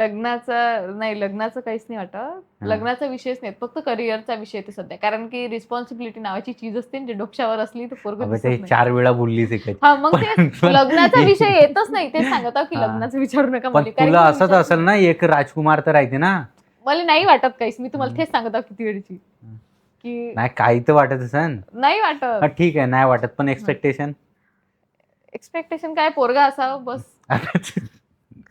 लग्नाचं काहीच नाही वाटत. हा. लग्नाचा विषयच नाही, फक्त करिअरचा विषय ते सध्या. कारण की रिस्पॉन्सिबिलिटी नावाची चीज असते ना, जे डोक्यावर असली तर पोरगं अबे दिसत ते नाही. 4 वेळा बोललीस एकच. हा मग ते पण लग्नाचा विषय येतच नाही, ते सांगत आहो की हा. लग्नाचं विचारू नका पण मला. कारण तुला की मी असंच विचारच असेल नाही. ना, एक राजकुमार तर राहते ना. मला नाही वाटत काहीच. मी तुम्हाला हम्म. तेच सांगत आहो किती वेळची की नाही काही तर वाटत असेल. नाही हा वाटत. ठीक आहे, नाही वाटत, पण एक्सपेक्टेशन एक्सपेक्टेशन काय, पोरगा असावं बस.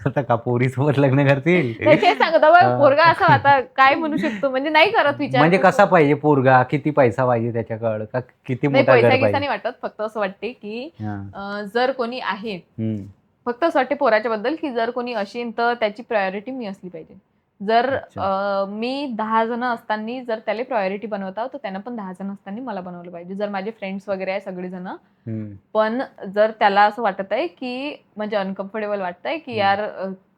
आता का पोरीसोबत लग्न करतील? नाही तेच सांगत आहो, हा. पोरगा असावा. आता काय म्हणू शकतो, म्हणजे नाही करत विचार. म्हणजे कसा पाहिजे पोरगा, किती पैसा पाहिजे त्याच्याकडं, का किती नाही मोठा पैसा घर गिसा पाहिजे? नाही वाटत. फक्त असं वाटते की हा. जर कोणी आहे, हम्म. फक्त असं वाटते पोराच्या बद्दल की जर कोणी असेल तर त्याची प्रायोरिटी मी असली पाहिजे. जर अच्छा. मी 10 जण असताना जर त्याला प्रायोरिटी बनवत आहो, तर त्यानं पण 10 जण असताना मला बनवलं पाहिजे. जर माझे फ्रेंड्स वगैरे आहे सगळेजण, हम्म. पण जर त्याला असं वाटत आहे की म्हणजे अनकम्फर्टेबल वाटतंय की हम्म. यार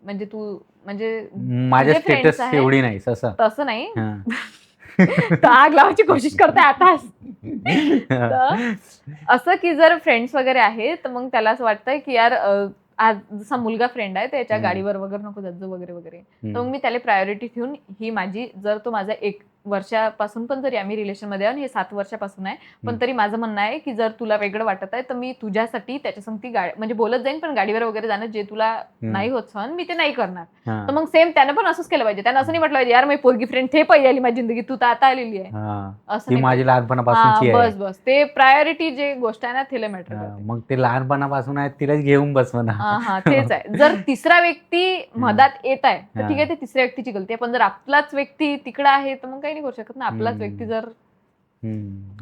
म्हणजे तू म्हणजे माझ्या तुझे फ्रेंड्स स्टेटस आहे, एवढी नाही असं. तसं नाही. हा. तर आग लावायची कोशिश करते आता. हा. तर असं की जर फ्रेंड्स वगैरे आहे, तर मग त्याला असं वाटतंय की यार आज जसा मुलगा फ्रेंड आहे त्याच्या गाडीवर वगैरे नको जात जाऊ वगैरे वगैरे. तर मग मी त्याला प्रायोरिटी ठेवून ही माझी, जर तो माझा 1 वर्षापासून पण जरी आम्ही रिलेशनमध्ये आहोत, हे 7 वर्षापासून आहे, पण तरी माझं म्हणणं आहे की जर तुला वेगळं वाटत आहे तर मी तुझ्यासाठी त्याच्या संगती म्हणजे बोलत जाईन, पण गाडीवर वगैरे जाणं जे तुला नाही होत सहन, मी ते नाही करणार. तर मग सेम त्यानं पण असंच केलं पाहिजे. त्यानं असं नाही म्हटलं पाहिजे यार मी पोरगी फ्रेंड थे पहिली आली माझी जिंदगी, तू तर आता आलेली आहे. असं ती नाही माझी पाहिजे. लहानपणापासूनची आहे. बस बस ते प्रायोरिटी जे गोष्ट आहे ना, तिला मॅटर करते. मग ते लहानपणापासून आहे, तिलाच घेऊन बस म्हणा. हा तेच आहे. जर तिसरा व्यक्ती मधात येत आहे तर ठीक आहे, ते तिसऱ्या व्यक्तीची गलती आहे. पण जर आपलाच व्यक्ती तिकडे आहे तर मग काही नाही करू शकत ना. आपलाच व्यक्ती जर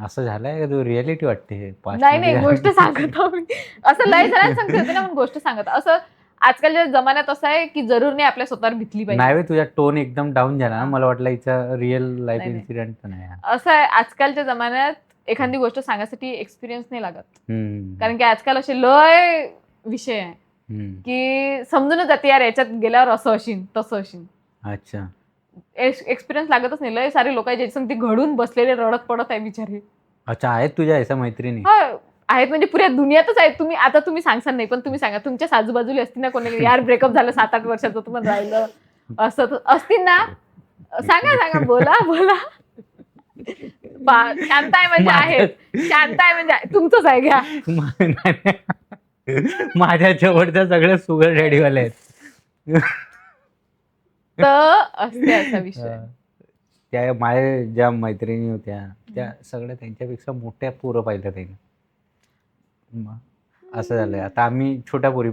असं झालंय का? तू रिअलिटी वाटते past नाही मध्ये नाही गोष्ट सांगत आहो मी. असं लय जणांना सांगते होते ना, मग गोष्ट सांगत असं. आजकालच्या जमान्यात असं आहे की जरूर नाही आपल्या स्वतःवर भितली पाहिजे. नाही तुझा टोन एकदम डाऊन झाला ना, हा. मला वाटलं हिचा रिअल लाईफ नाही, नाही. इन्सिडेंट पण आहे. असं आहे आजकालच्या जमान्यात एखादी गोष्ट सांगण्यासाठी एक्सपिरियन्स नाही लागत. कारण की आजकाल असे लय विषय आहे की समजूनच जाते यार याच्यात गेल्यावर असं असेल तसं असेल. अच्छा. एक्सपिरियन्स लागतच नाही. लय सारे लोक आहे ज्याच्या संग ते घडून बसलेले रडत पडत आहे बिचारे. अच्छा, आहेत तुझ्या ऐसा मैत्रिणी? हा आहेत, म्हणजे पुऱ्या दुनियातच आहेत. तुम्ही सांगसान नाही, पण तुम्ही सांगा तुमच्याच आजूबाजूला असतील ना कोणी, यार ब्रेकअप झालं 7-8 वर्षाचं तुम्हाला राहिलं असं असतील ना, सांगा बोला बोला. शांत आहे म्हणजे आहेत, शांत आहे म्हणजे तुमचंच आहे घ्या. माझ्या जवळच्या सगळ्या सुगर डॅडीवाले आहेत. तर असते असा विषय. त्या माझ्या ज्या मैत्रिणी होत्या त्या सगळ्या त्यांच्यापेक्षा मोठ्या पोरं पाहिल्या त्यांनी. असं झालंय आता आम्ही छोट्या पोरी.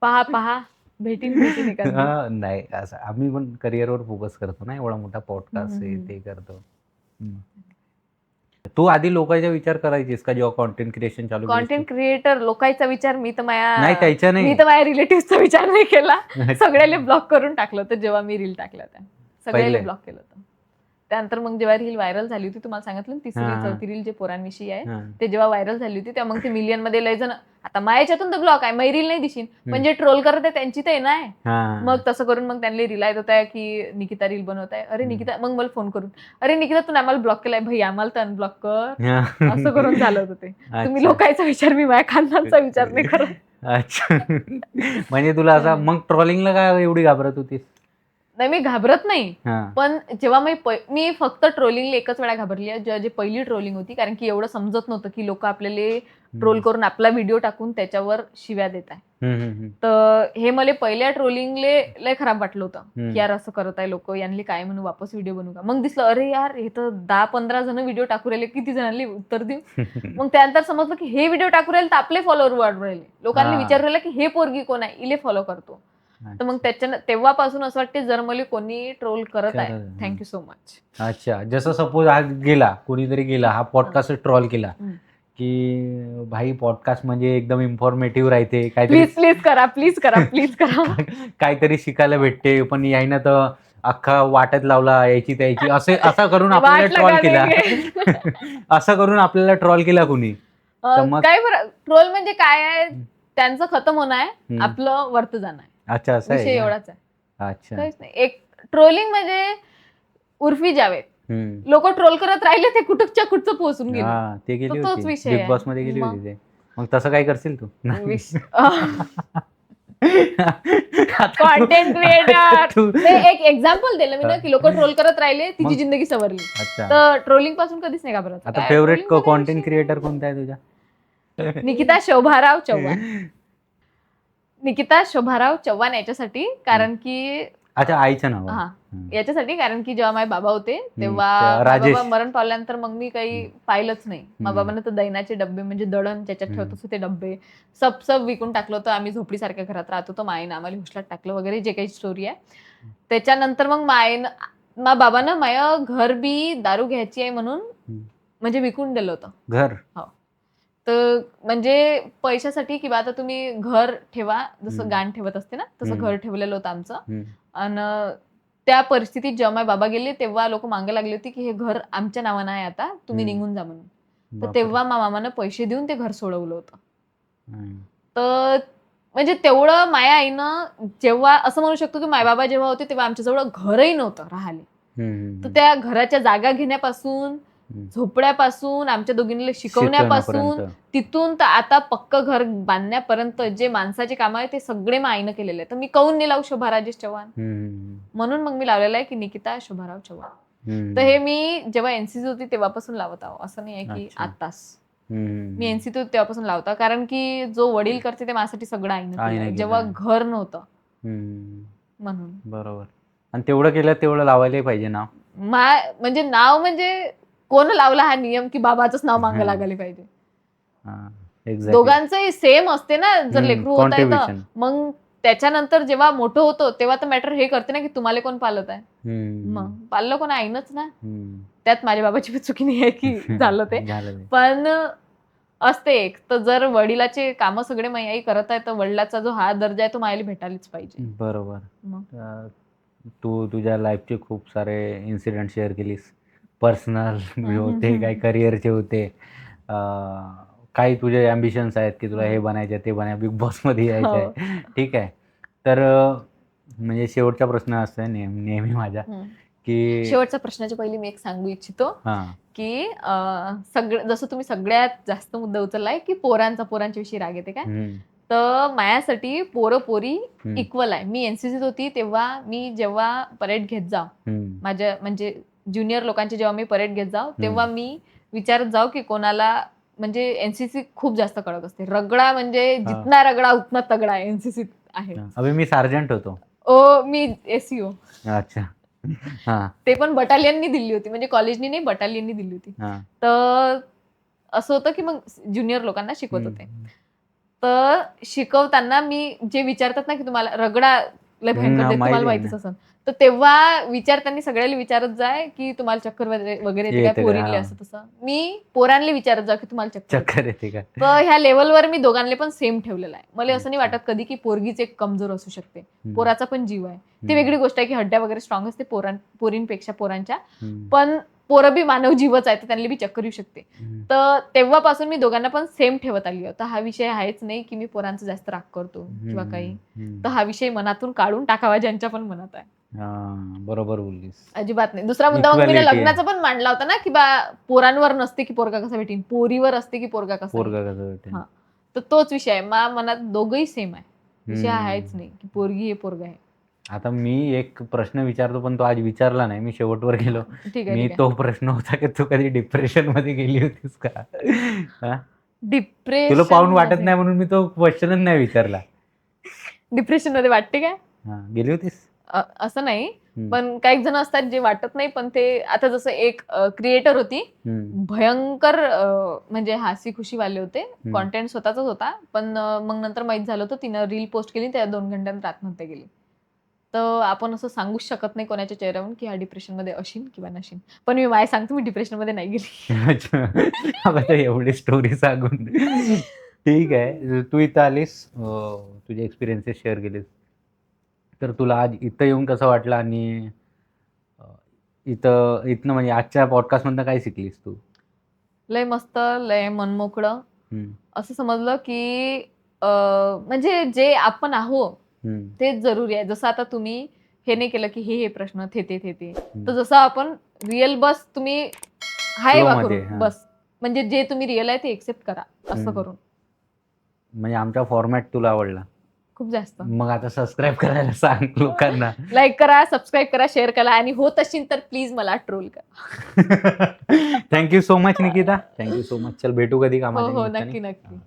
पहा भेटीन एखादी. नाही असं आम्ही पण करिअरवर फोकस करतो ना, एवढा मोठा पॉडकास्ट आहे ते करतो. तू आधी लोकांचा विचार करायचीस का जेव्हा कॉन्टेंट क्रिएशन चालू केलं? कॉन्टेंट क्रिएटर लोकांचा विचार मी तर नाही माझ्या रिलेटिव्हचा विचार नाही केला. सगळ्याला ब्लॉक करून टाकलं होतं जेव्हा मी रील टाकल्या त्या. सगळ्याला ब्लॉक केलं होतं. त्यानंतर मग जेव्हा रील व्हायरल झाली होती, तुम्हाला सांगितलं ना 3री-4थी रील जे पोरांविषयी आहे ते जेव्हा व्हायरल झाली होती तेव्हा मग ते मिलियन मध्ये लय जण, आता माझ्यातून तर ब्लॉक आहे, माझी रील नाही दिशीन, पण जे ट्रोल करत आहे त्यांची तर आहे ना. मग तसं करून मग त्यांनी रील येत होत्या की निकिता रील बनवत आहे. अरे निकिता, मग मला फोन करून अरे निकिता तू आम्हाला ब्लॉक केलाय भाई, आम्हाला तर अनब्लॉक कर. असं करून झालं होतं ते. तुम्ही लोकांचा विचार, मी माझ्या खानदानचा विचार नाही करत. अच्छा. म्हणजे तुला असं मग ट्रोलिंगला काय एवढी घाबरत होतीस? नाही मी घाबरत नाही, पण जेव्हा मी फक्त ट्रोलिंगला एकच वेळा घाबरली आहे, जेव्हा पहिली ट्रोलिंग होती. कारण की एवढं समजत नव्हतं की लोक आपल्याला ट्रोल करून आपला व्हिडिओ टाकून त्याच्यावर शिव्या देत आहे. तर हे मला पहिल्या ट्रोलिंगले लय खराब वाटलं होतं की यार असं करत आहे लोक, यांनी काय म्हणून वापस व्हिडिओ बनवू का. मग दिसलं अरे यार हे तर 10-15 जण व्हिडिओ टाकू राहिले, किती जणांनी उत्तर देऊ. मग त्यानंतर समजलं की हे व्हिडिओ टाकू राहिले तर आपले फॉलोअर वाढू राहिले. लोकांनी विचारू राहिले की हे पोरगी कोण आहे, इले फॉलो करतो. तर मग तेव्हापासून असं वाटते जर मला कोणी ट्रोल करत आहे, थँक्यू सो मच. अच्छा, जसं सपोज आज कोणीतरी गेला हा पॉडकास्ट ट्रोल केला की भाई पॉडकास्ट म्हणजे एकदम इन्फॉर्मेटिव्ह राहते, प्लीज करा. काहीतरी शिकायला भेटते, पण यायनं तर अख्खा वाटत लावला याची त्याची, असं करून आपल्याला ट्रोल केला. असं करून आपल्याला ट्रोल केला कोणी. काय बरं ट्रोल म्हणजे काय आहे, त्यांचं खतम होणं आहे, आपलं वर्त जाणं आहे. अच्छा, असं विषय एवढाच आहे. अच्छा, काहीच नाही. एक ट्रोलिंग म्हणजे उर्फी जावेद, लोक ट्रोल करत राहिले ते कुठच्या कुठचं पोहोचून गेले. ते गेली तोच होती विषय बिग बॉस मध्ये गेली होती ते. मग तसं काय करशील तू? कॉन्टेंट क्रिएटर एक एक्झाम्पल दिलं मी ना की लोक ट्रोल करत राहिले तिची जिंदगी सवरली. तर ट्रोलिंग पासून कधीच नाही घाबरत. आता फेवरेट कॉन्टेंट क्रिएटर कोणता आहे तुझा? निकिता शोभाराव चव्हाण. निकिता शोभाराव चव्हाण याच्यासाठी कारण की अच्छा आईचं नाव हा याच्यासाठी कारण की जेव्हा माझे बाबा होते तेव्हा बाबा मरण पावल्यानंतर मग मी काही पाहिलंच नाही. माझ्या बाबांना तर दैनाचे डब्बे म्हणजे दळण ज्याच्यात ठेवत असतो ते डब्बे सब विकून टाकलं होतं. आम्ही झोपडीसारख्या घरात राहत होतो. मायेनं आम्हाला हुसलात टाकलं वगैरे जे काही स्टोरी आहे. त्याच्यानंतर मग माझ्या बाबानं माझ्या घर बी दारू घ्यायची आहे म्हणून म्हणजे विकून दिलं होतं घर. हो तर म्हणजे पैशासाठी किंवा आता तुम्ही घर ठेवा जसं गाण ठेवत असते ना तसं घर ठेवलेलं होतं आमचं. आणि त्या परिस्थितीत जेव्हा माझे बाबा गेले तेव्हा लोक मागे लागले होते की हे घर आमच्या नावानं आहे आता तुम्ही निघून जा म्हणून. तर तेव्हा मामानं पैसे देऊन ते घर सोडवलं होतं. तर म्हणजे तेवढं माया आईनं जेव्हा असं म्हणू शकतो की माय बाबा जेव्हा होते तेव्हा आमच्याजवळ घरही नव्हतं राहिले. तर त्या घराच्या जागा घेण्यापासून झोपड्यापासून आमच्या दोघींना शिकवण्यापासून तिथून तर आता पक्क घर बांधण्यापर्यंत जे माणसाचे काम आहे ते सगळे मग आईनं केलेले आहे. तर मी काऊन नाही लावू शोभा राजेश चव्हाण म्हणून मग मी लावलेलं आहे की निकिता शोभाराव चव्हाण. तर हे मी जेव्हा एनसीसी होती तेव्हापासून लावत आहो असं नाही आहे की आताच. मी एनसीसी होती तेव्हापासून लावता कारण की जो वडील करते ते माझ्यासाठी सगळं आईनं जेव्हा घर नव्हतं म्हणून. बरोबर. आणि तेवढं केलं तेवढं लावायला पाहिजे नाव. म्हणजे नाव म्हणजे कोण लावला हा नियम की बाबाचंच नाव मागं लागायला पाहिजे. दोघांचंही सेम असते ना जर लेकरू होत आहे तर मग त्याच्यानंतर जेव्हा मोठं होतो तेव्हा तर मॅटर हे करते ना की तुम्हाला कोण पालत आहे. मग पाललं कोण आईनच ना. त्यात माझ्या बाबाची चुकी नाही आहे की झालं ते पण असते एक तर जर वडिलाचे काम सगळे आई करत आहे तर वडिलाचा जो हा दर्जा आहे तो मायाला भेटायलाच पाहिजे. बरोबर. तू तुझ्या लाईफचे खूप सारे इन्सिडेंट शेअर केलीस. पर्सनल होते काही करिअरचे होते काही तुझे अँबिशन्स आहेत की तुला हे बनायचं ते बनाय बिग बॉस मध्ये यायचं आहे. ठीक आहे. तर म्हणजे शेवटचा प्रश्न असतो नेहमी माझा की शेवटच्या प्रश्नाच्या पहिली मी एक सांगू इच्छितो की जसं तुम्ही सगळ्यात जास्त मुद्दा उचललाय की पोरांच्या विषयी राग येते काय. तर माझ्यासाठी पोरं पोरी इक्वल आहे. मी एनसीसीत होती तेव्हा मी जेव्हा परेड घेत जाऊ माझ्या म्हणजे ज्युनियर लोकांची जेव्हा मी परेड घेत जाऊ तेव्हा मी विचारत जाऊ की कोणाला म्हणजे एनसीसी खूप जास्त कडक असते. रगडा म्हणजे जितना रगडा उतना तगडा एनसीसीत आहे. अभि मी सार्जंट होतो. मी एसईओ. अच्छा. ते पण बटालियननी दिली होती म्हणजे कॉलेजनी नाही बटालियननी दिली होती. तर असं होतं की मग ज्युनियर लोकांना शिकवत होते. तर शिकवताना मी जे विचारतात ना की तुम्हाला रगडा लय भयंकर तुम्हाला माहितीच असं तर तेव्हा विचारताना सगळ्याला विचारत जाय की तुम्हाला चक्कर वगैरे येते काय पोरींले असं तसं. मी पोरांले विचारत जा की तुम्हाला चक्कर येते का. तर ह्या लेवलवर मी दोघांना पण सेम ठेवलेला आहे. मला असं नाही वाटत कधी की पोरगीच एक कमजोर असू शकते. पोराचा पण जीव आहे. ती वेगळी गोष्ट आहे की हड्ड्या वगैरे स्ट्रॉंग असते पोरींपेक्षा पोरांच्या पण पोरं बी मानव जीवच आहे तर त्यांना बी चक्कर येऊ शकते. तर तेव्हापासून मी दोघांना पण सेम ठेवत आली होता. हा विषय आहेच नाही की मी पोरांचा जास्त राग करतो किंवा काही. तर हा विषय मनातून काढून टाकावा ज्यांच्या पण मनात आहे. बरोबर बोललीस. अजिबात नाही. दुसरा मुद्दा मग मी लग्नाचा पण मांडला होता ना की पोरांवर नसते की पोरगा कसा भेटेन पोरीवर असते की पोरगा कसा भेटेन. तर तोच विषय आहे. मनात दोघंही सेम आहे. विषय आहेच नाही की पोरगी हे पोरगा आहे. आता मी एक प्रश्न विचारतो पण तो आज विचारला नाही. मी शेवटवर गेलो. मी तो प्रश्न होता की तू कधी डिप्रेशन मध्ये गेली होतीस का. डिप्रेशन तुला पाहून वाटत नाही म्हणून मी तो क्वेश्चनच नाही विचारला. डिप्रेशन मध्ये वाटते काय गेली होतीस असं नाही पण काही जण असतात जे वाटत नाही पण ते आता जसं एक क्रिएटर होती भयंकर म्हणजे हसी खुशी वाले होते. कॉन्टेंट स्वतःच होता पण मग नंतर माहित झालं होतं तिनं रील पोस्ट केली त्या 2 घंट्यात आत्महत्या केली. तर आपण असं सांगूच शकत नाही कोणाच्या चेहऱ्यावरून की हा डिप्रेशन मध्ये असेल किंवा नशील. पण मी सांगतो मी डिप्रेशन मध्ये नाही गेली. अच्छा एवढी स्टोरी सांगून ठीक आहे. तू इथं आलीस तुझे एक्सपिरियन्सेस शेअर केलेस तर तुला आज इथं येऊन कसं वाटलं आणि इथनं म्हणजे आजच्या पॉडकास्टमधनं काय शिकलीस तू. लय मस्त लय मनमोकळं असं समजलं की म्हणजे जे आपण आहोत तेच जरुरी आहे. जसं आता तुम्ही हे नाही केलं की हे प्रश्न थे तर जसं आपण रिअल बस तुम्ही हाय वा करून बस म्हणजे जे तुम्ही रिअल आहे ते एक्सेप्ट करा असं करून. म्हणजे आमचा फॉर्मॅट तुला आवडला. खूप जास्त. मग आता सबस्क्राईब करायला सांग लोकांना. लाईक करा, सबस्क्राईब करा, शेअर करा आणि होत असेल तर प्लीज मला ट्रोल करा. Thank you so much Nikita, thank you so much. चल भेटू कधी हो कामाच्या हो, निमित्ताने. नक्की नक्की.